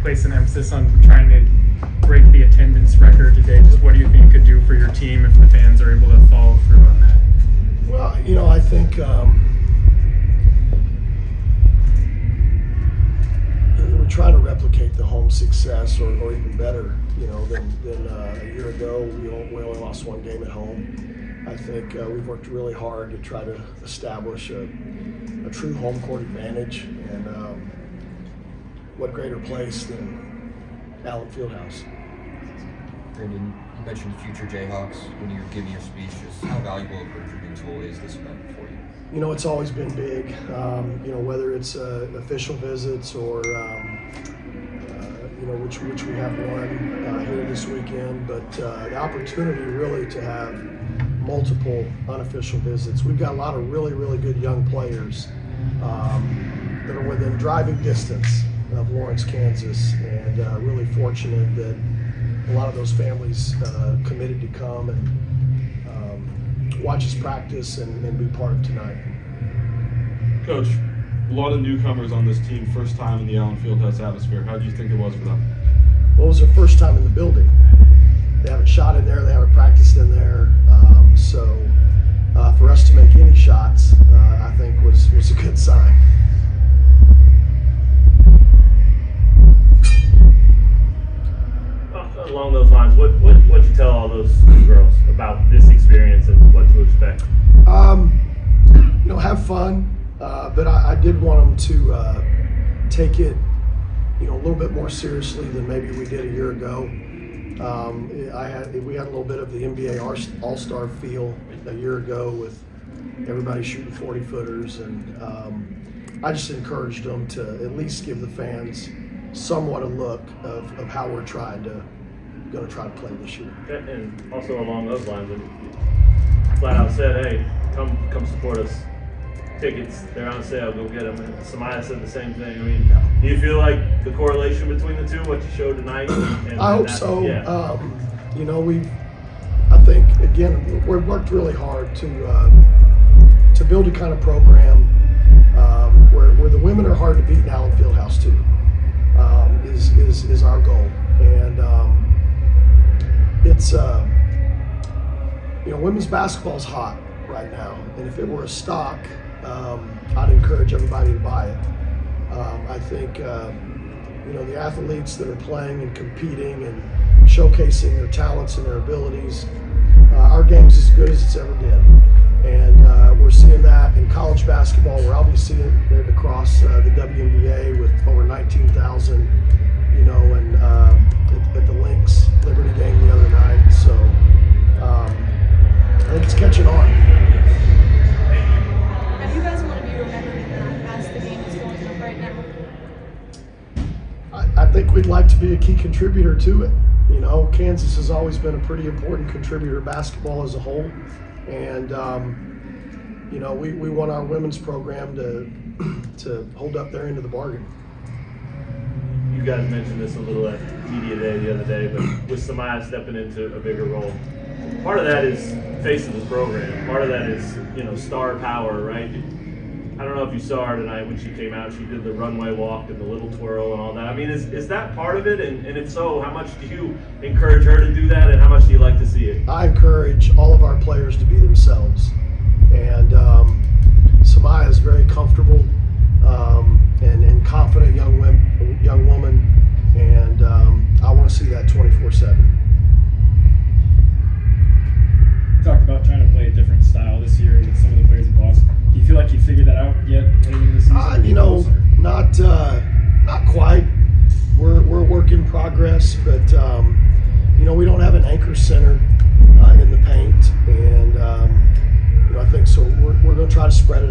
place an emphasis on trying to break the attendance record today. Just what do you think you could do for your team if the fans are able to follow through on that? Well, you know, I think we're trying to replicate the home success, or even better, you know, than a year ago. We only lost one game at home. I think we've worked really hard to try to establish a true home court advantage, and what greater place than Allen Fieldhouse. Brandon, you mentioned future Jayhawks when you were giving your speech. Just how valuable a recruiting tool is this event for you? You know, it's always been big. You know, whether it's official visits or you know, which we have one here this weekend, but the opportunity really to have multiple unofficial visits. We've got a lot of really good young players that are within driving distance of Lawrence, Kansas, and really fortunate that a lot of those families committed to come and watch us practice and be part of tonight. Coach, a lot of newcomers on this team, first time in the Allen Fieldhouse atmosphere. How do you think it was for them? Well, it was their first time in the building. They haven't shot in there, they haven't practiced in there, so for us to make any shots, I think was a good sign. Along those lines, what'd you tell all those girls about this experience and what to expect? You know, have fun, but I did want them to take it, you know, a little bit more seriously than maybe we did a year ago. We had a little bit of the NBA All-Star feel a year ago with everybody shooting 40-footers, and I just encouraged them to at least give the fans somewhat a look of how we're going to try to play this year. And also along those lines, flat out said, hey, come support us. Tickets, they're on sale, go get them. And Samaya said the same thing. I mean, do you feel like the correlation between the two, what you showed tonight? I hope so. Yeah. You know, I think, again, we've worked really hard to build a kind of program where the women are hard to beat in Allen Fieldhouse too, is our goal. And it's, you know, women's basketball is hot right now. And if it were a stock, I'd encourage everybody to buy it. I think, you know, the athletes that are playing and competing and showcasing their talents and their abilities, our game's as good as it's ever been. And we're seeing that in college basketball. We're obviously seeing it across the WNBA with over 19,000, you know, and at the Lynx Liberty game the other night. So I think it's catching on. How do you guys want to be remembered as the game is going on right now? I think we'd like to be a key contributor to it. You know, Kansas has always been a pretty important contributor to basketball as a whole. And, you know, we want our women's program to hold up their end of the bargain. You guys mentioned this a little at Media Day the other day, but with Samaya stepping into a bigger role, part of that is face of the program. Part of that is, you know, star power, right? I don't know if you saw her tonight when she came out. She did the runway walk and the little twirl and all that. I mean, is that part of it? And if so, how much do you encourage her to do that, and how much do you like to see it? I encourage all of our players to be themselves. And Samaya is very comfortable and confident young woman, and I want to see that 24/7. Talked about trying to play a different style this year with some of the players you've lost. Do you feel like you figured that out yet heading into the season? You know, not quite. We're a work in progress, but you know, we don't have an anchor center in the paint, and you know, I think so. We're going to try to spread it